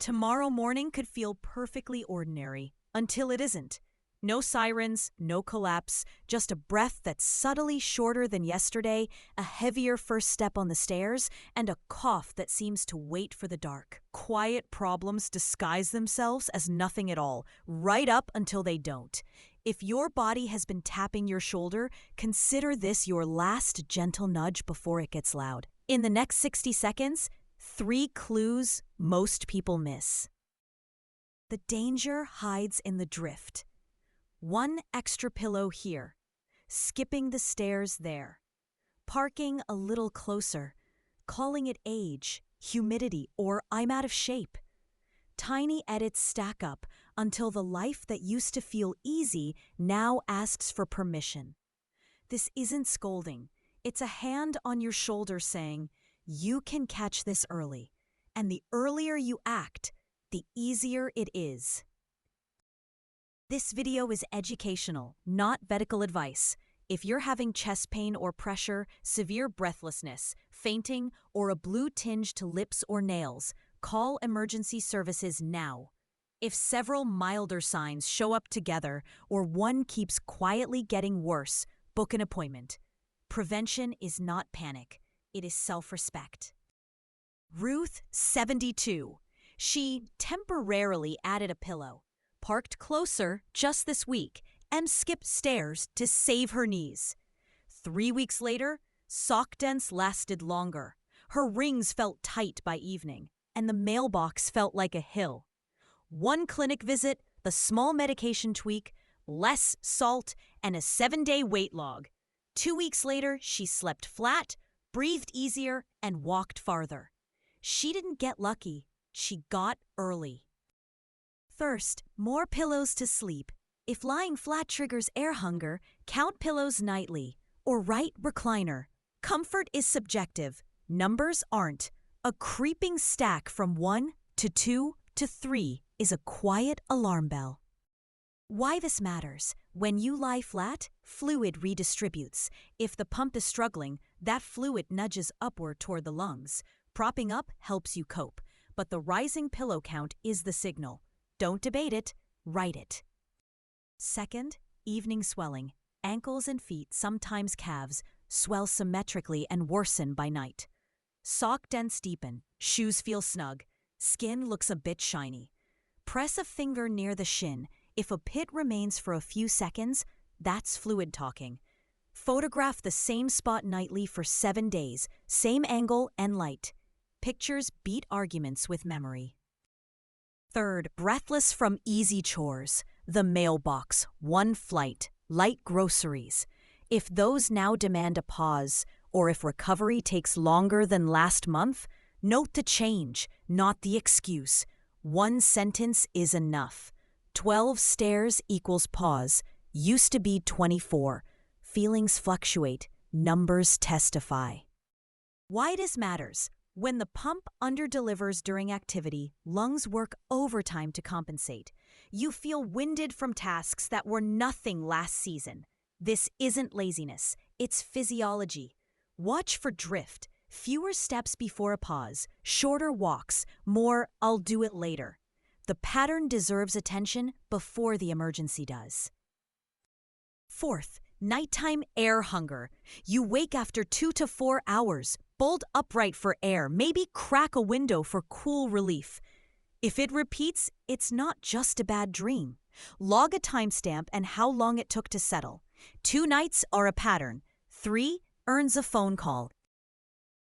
Tomorrow morning could feel perfectly ordinary until it isn't. No sirens, no collapse, just a breath that's subtly shorter than yesterday, a heavier first step on the stairs, and a cough that seems to wait for the dark. Quiet problems disguise themselves as nothing at all, right up until they don't. If your body has been tapping your shoulder, consider this your last gentle nudge before it gets loud. In the next 60 seconds, 3 clues most people miss. The danger hides in the drift. 1 extra pillow here, skipping the stairs there, parking a little closer, calling it age, humidity, or I'm out of shape. Tiny edits stack up until the life that used to feel easy now asks for permission. This isn't scolding. It's a hand on your shoulder saying, you can catch this early, and the earlier you act, the easier it is. This video is educational, not medical advice. If you're having chest pain or pressure, severe breathlessness, fainting, or a blue tinge to lips or nails, call emergency services now. If several milder signs show up together or one keeps quietly getting worse, book an appointment. Prevention is not panic. It is self-respect. Ruth, 72. She temporarily added a pillow, parked closer just this week, and skipped stairs to save her knees. 3 weeks later, sock dents lasted longer. Her rings felt tight by evening, and the mailbox felt like a hill. 1 clinic visit, the small medication tweak, less salt, and a 7-day weight log. 2 weeks later, she slept flat, breathed easier, and walked farther. She didn't get lucky. She got early. First, more pillows to sleep. If lying flat triggers air hunger, count pillows nightly. Or right recliner. Comfort is subjective. Numbers aren't. A creeping stack from 1 to 2 to 3 is a quiet alarm bell. Why this matters? When you lie flat, fluid redistributes. If the pump is struggling, that fluid nudges upward toward the lungs. Propping up helps you cope, but the rising pillow count is the signal. Don't debate it, write it. Second, evening swelling. Ankles and feet, sometimes calves, swell symmetrically and worsen by night. Sock dents deepen, shoes feel snug, skin looks a bit shiny. Press a finger near the shin. If a pit remains for a few seconds, that's fluid talking. Photograph the same spot nightly for 7 days, same angle and light. Pictures beat arguments with memory. Third, breathless from easy chores. The mailbox, 1 flight, light groceries. If those now demand a pause, or if recovery takes longer than last month, note the change, not the excuse. 1 sentence is enough. 12 stairs equals pause. Used to be 24. Feelings fluctuate. Numbers testify. Why this matters? When the pump underdelivers during activity, lungs work overtime to compensate. You feel winded from tasks that were nothing last season. This isn't laziness, it's physiology. Watch for drift. Fewer steps before a pause, shorter walks, more "I'll do it later." The pattern deserves attention before the emergency does. Fourth, nighttime air hunger. You wake after 2 to 4 hours. Bolt upright for air, maybe crack a window for cool relief. If it repeats, it's not just a bad dream. Log a timestamp and how long it took to settle. 2 nights are a pattern. 3 earns a phone call.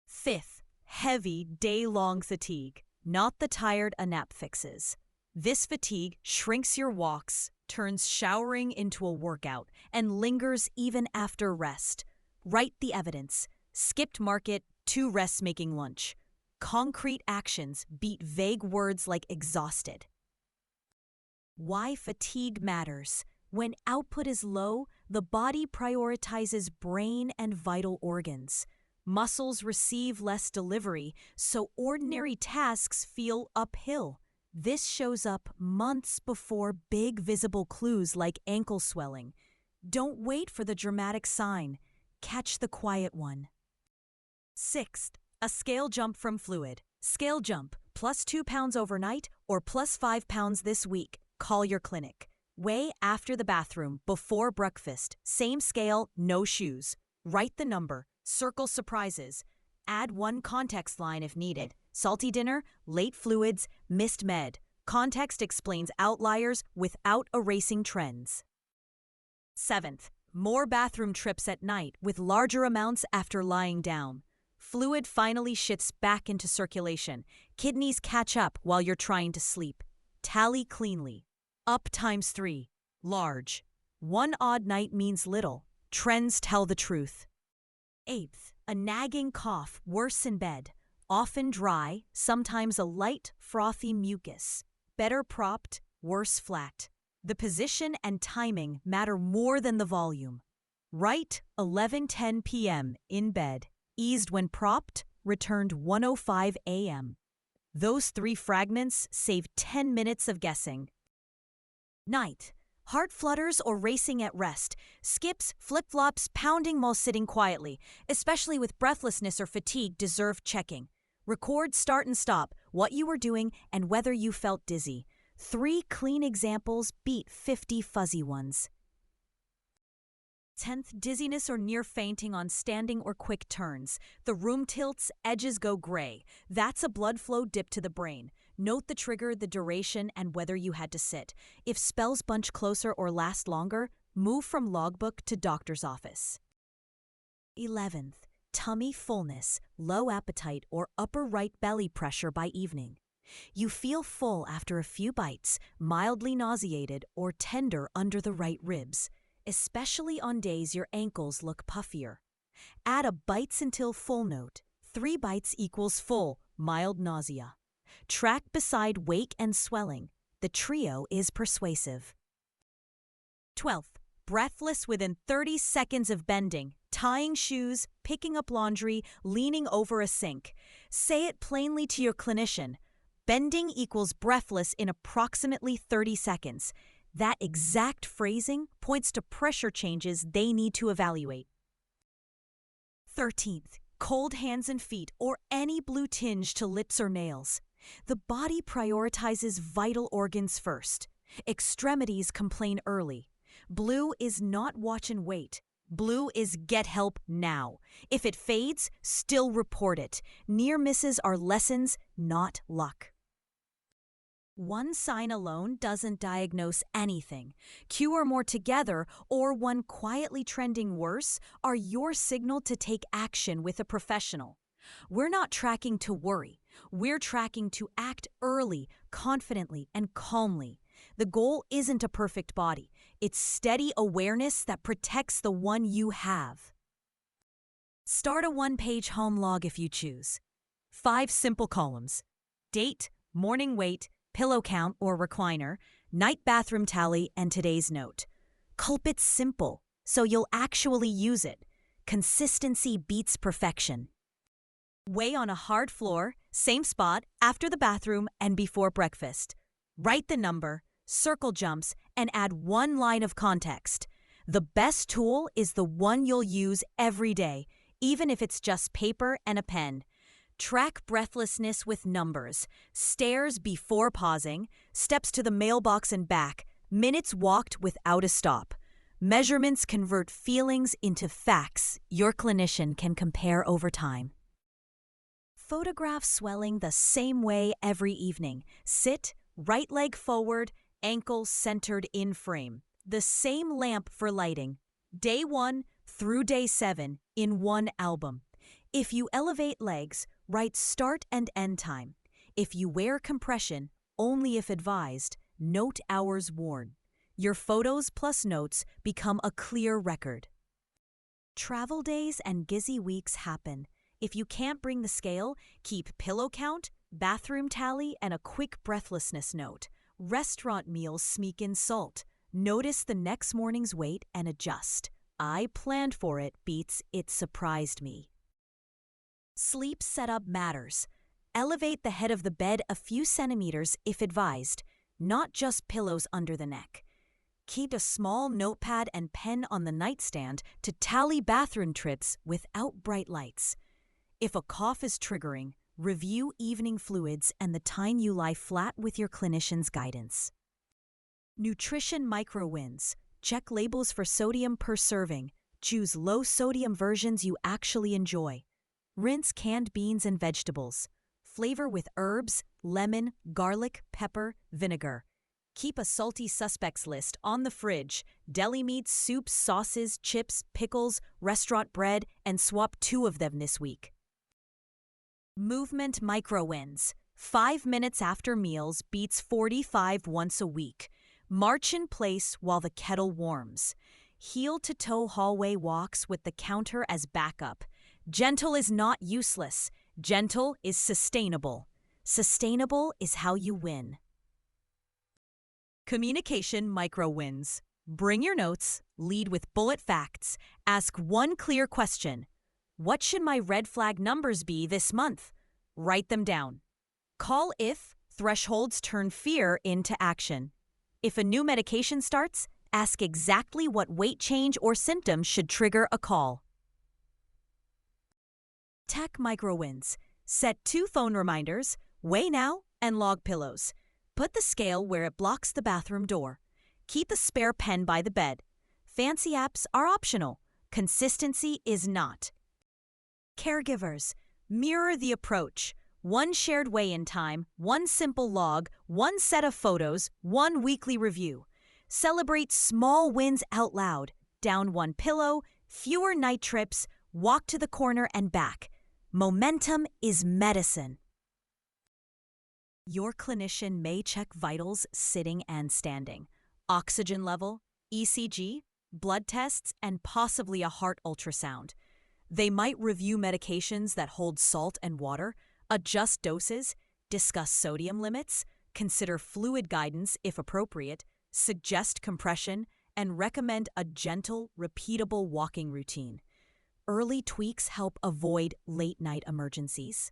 Fifth, heavy day-long fatigue, not the tired a nap fixes. This fatigue shrinks your walks, turns showering into a workout, and lingers even after rest. Write the evidence. Skipped market, 2 rests making lunch. Concrete actions beat vague words like exhausted. Why fatigue matters. When output is low, the body prioritizes brain and vital organs. Muscles receive less delivery, so ordinary tasks feel uphill. This shows up months before big visible clues like ankle swelling. Don't wait for the dramatic sign. Catch the quiet one. Sixth, a scale jump from fluid. Scale jump, plus 2 pounds overnight or plus 5 pounds this week. Call your clinic. Weigh after the bathroom, before breakfast. Same scale, no shoes. Write the number. Circle surprises. Add one context line if needed. Salty dinner, late fluids, missed med. Context explains outliers without erasing trends. 7th, more bathroom trips at night with larger amounts after lying down. Fluid finally shits back into circulation. Kidneys catch up while you're trying to sleep. Tally cleanly. Up times 3. Large. One odd night means little. Trends tell the truth. 8th, a nagging cough, worse in bed. Often dry, sometimes a light, frothy mucus. Better propped, worse flat. The position and timing matter more than the volume. Right, 11:10 p.m. in bed. Eased when propped, returned 1:05 a.m. Those 3 fragments save 10 minutes of guessing. 9th, heart flutters or racing at rest. Skips, flip-flops, pounding while sitting quietly, especially with breathlessness or fatigue, deserve checking. Record start and stop, what you were doing, and whether you felt dizzy. 3 clean examples beat 50 fuzzy ones. 10th, dizziness or near fainting on standing or quick turns. The room tilts, edges go gray. That's a blood flow dip to the brain. Note the trigger, the duration, and whether you had to sit. If spells bunch closer or last longer, move from logbook to doctor's office. 11th, tummy fullness, low appetite, or upper right belly pressure by evening. You feel full after a few bites, mildly nauseated, or tender under the right ribs, especially on days your ankles look puffier. Add a bites until full note. 3 bites equals full, mild nausea. Track beside wake and swelling. The trio is persuasive. 12th, breathless within 30 seconds of bending, tying shoes, picking up laundry, leaning over a sink. Say it plainly to your clinician. Bending equals breathless in approximately 30 seconds. That exact phrasing points to pressure changes they need to evaluate. 13th, cold hands and feet or any blue tinge to lips or nails. The body prioritizes vital organs first. Extremities complain early. Blue is not watch and wait. Blue is get help now. If it fades, still report it. Near misses are lessons, not luck. One sign alone doesn't diagnose anything. 2 or more together, or one quietly trending worse, are your signal to take action with a professional. We're not tracking to worry. We're tracking to act early, confidently, and calmly. The goal isn't a perfect body. It's steady awareness that protects the one you have. Start a 1-page home log if you choose. 5 simple columns: date, morning weight, pillow count or recliner, night bathroom tally, and today's note. Keep it simple, so you'll actually use it. Consistency beats perfection. Weigh on a hard floor, same spot, after the bathroom and before breakfast. Write the number, circle jumps, and add 1 line of context. The best tool is the one you'll use every day, even if it's just paper and a pen. Track breathlessness with numbers, stairs before pausing, steps to the mailbox and back, minutes walked without a stop. Measurements convert feelings into facts your clinician can compare over time. Photograph swelling the same way every evening. Sit, right leg forward, ankle centered in frame. The same lamp for lighting. Day 1 through day 7 in one album. If you elevate legs, write start and end time. If you wear compression, only if advised, note hours worn. Your photos plus notes become a clear record. Travel days and busy weeks happen. If you can't bring the scale, keep pillow count, bathroom tally, and a quick breathlessness note. Restaurant meals sneak in salt. Notice the next morning's weight and adjust. I planned for it beats it surprised me. Sleep setup matters. Elevate the head of the bed a few centimeters if advised, not just pillows under the neck. Keep a small notepad and pen on the nightstand to tally bathroom trips without bright lights. If a cough is triggering, Review evening fluids and the time you lie flat with your clinician's guidance. Nutrition micro-wins. Check labels for sodium per serving. Choose low-sodium versions you actually enjoy. Rinse canned beans and vegetables. Flavor with herbs, lemon, garlic, pepper, vinegar. Keep a salty suspects list on the fridge. Deli meats, soups, sauces, chips, pickles, restaurant bread, and swap 2 of them this week. Movement micro-wins. 5 minutes after meals beats 45 once a week. March in place while the kettle warms. Heel-to-toe hallway walks with the counter as backup. Gentle is not useless. Gentle is sustainable. Sustainable is how you win. Communication micro-wins. Bring your notes, lead with bullet facts, ask one clear question. What should my red flag numbers be this month? Write them down. Call if thresholds turn fear into action. If a new medication starts, ask exactly what weight change or symptoms should trigger a call. Tech micro-wins. Set 2 phone reminders, weigh now, and log pillows. Put the scale where it blocks the bathroom door. Keep a spare pen by the bed. Fancy apps are optional. Consistency is not. Caregivers. Mirror the approach. 1 shared weigh-in time, 1 simple log, 1 set of photos, 1 weekly review. Celebrate small wins out loud. Down 1 pillow, fewer night trips, walk to the corner and back. Momentum is medicine. Your clinician may check vitals sitting and standing, oxygen level, ECG, blood tests, and possibly a heart ultrasound. They might review medications that hold salt and water, adjust doses, discuss sodium limits, consider fluid guidance if appropriate, suggest compression, and recommend a gentle, repeatable walking routine. Early tweaks help avoid late-night emergencies.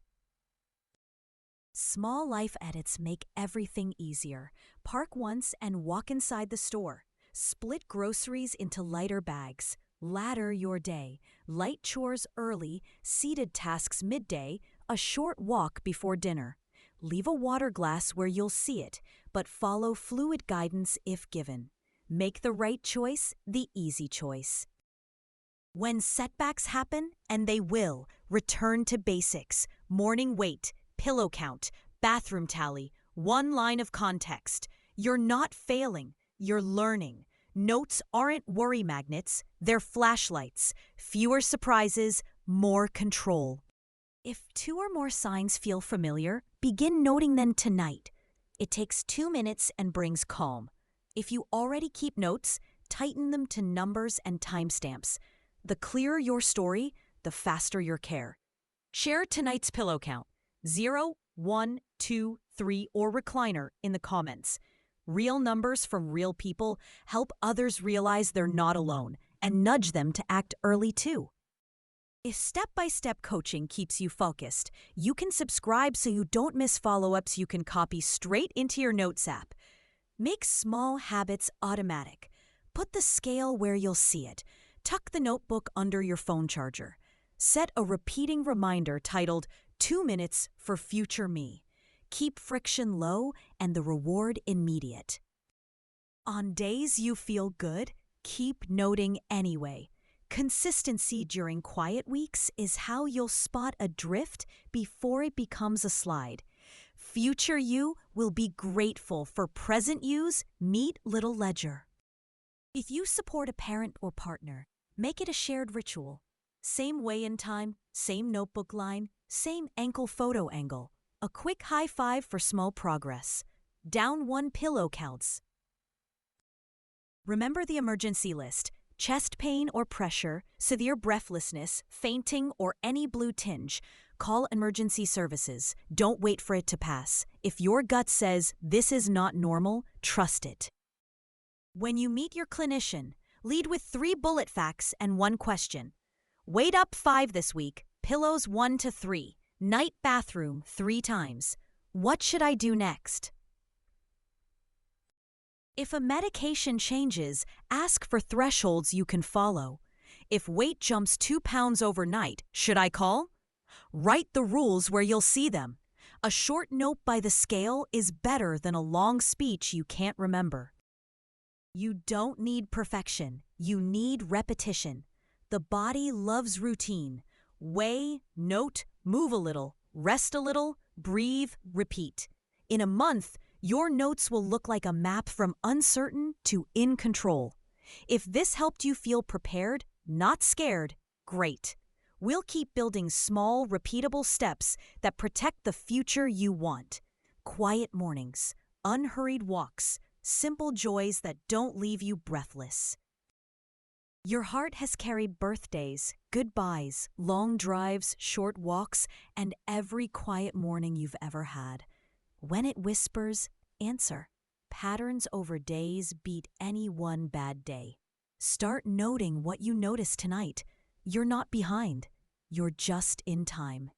Small life edits make everything easier. Park once and walk inside the store. Split groceries into lighter bags. Ladder your day. Light chores early, seated tasks midday, a short walk before dinner. Leave a water glass where you'll see it, but follow fluid guidance if given. Make the right choice the easy choice. When setbacks happen, and they will, return to basics. Morning weight, pillow count, bathroom tally, 1 line of context. You're not failing, you're learning. Notes aren't worry magnets, they're flashlights. Fewer surprises, more control. If 2 or more signs feel familiar, begin noting them tonight. It takes 2 minutes and brings calm. If you already keep notes, tighten them to numbers and timestamps. The clearer your story, the faster your care. Share tonight's pillow count, 0, 1, 2, 3, or recliner in the comments. Real numbers from real people help others realize they're not alone and nudge them to act early too. If step-by-step coaching keeps you focused, you can subscribe so you don't miss follow-ups you can copy straight into your Notes app. Make small habits automatic. Put the scale where you'll see it. Tuck the notebook under your phone charger. Set a repeating reminder titled 2 minutes for future me. Keep friction low and the reward immediate. On days you feel good, keep noting anyway. Consistency during quiet weeks is how you'll spot a drift before it becomes a slide. Future you will be grateful for present you's neat little ledger. If you support a parent or partner, make it a shared ritual. Same weigh-in time, same notebook line, same ankle photo angle. A quick high five for small progress. Down 1 pillow counts. Remember the emergency list. Chest pain or pressure, severe breathlessness, fainting, or any blue tinge. Call emergency services. Don't wait for it to pass. If your gut says this is not normal, trust it. When you meet your clinician, lead with 3 bullet facts and 1 question. Weight up 5 this week, pillows 1 to 3, night bathroom 3 times. What should I do next? If a medication changes, ask for thresholds you can follow. If weight jumps 2 pounds overnight, should I call? Write the rules where you'll see them. A short note by the scale is better than a long speech you can't remember. You don't need perfection. You need repetition. The body loves routine. Weigh, note, move a little, rest a little, breathe, repeat. In a month, your notes will look like a map from uncertain to in control. If this helped you feel prepared, not scared, great. We'll keep building small, repeatable steps that protect the future you want. Quiet mornings, unhurried walks, simple joys that don't leave you breathless. Your heart has carried birthdays, goodbyes, long drives, short walks, and every quiet morning you've ever had. When it whispers, answer. Patterns over days beat any one bad day. Start noting what you notice tonight. You're not behind. You're just in time.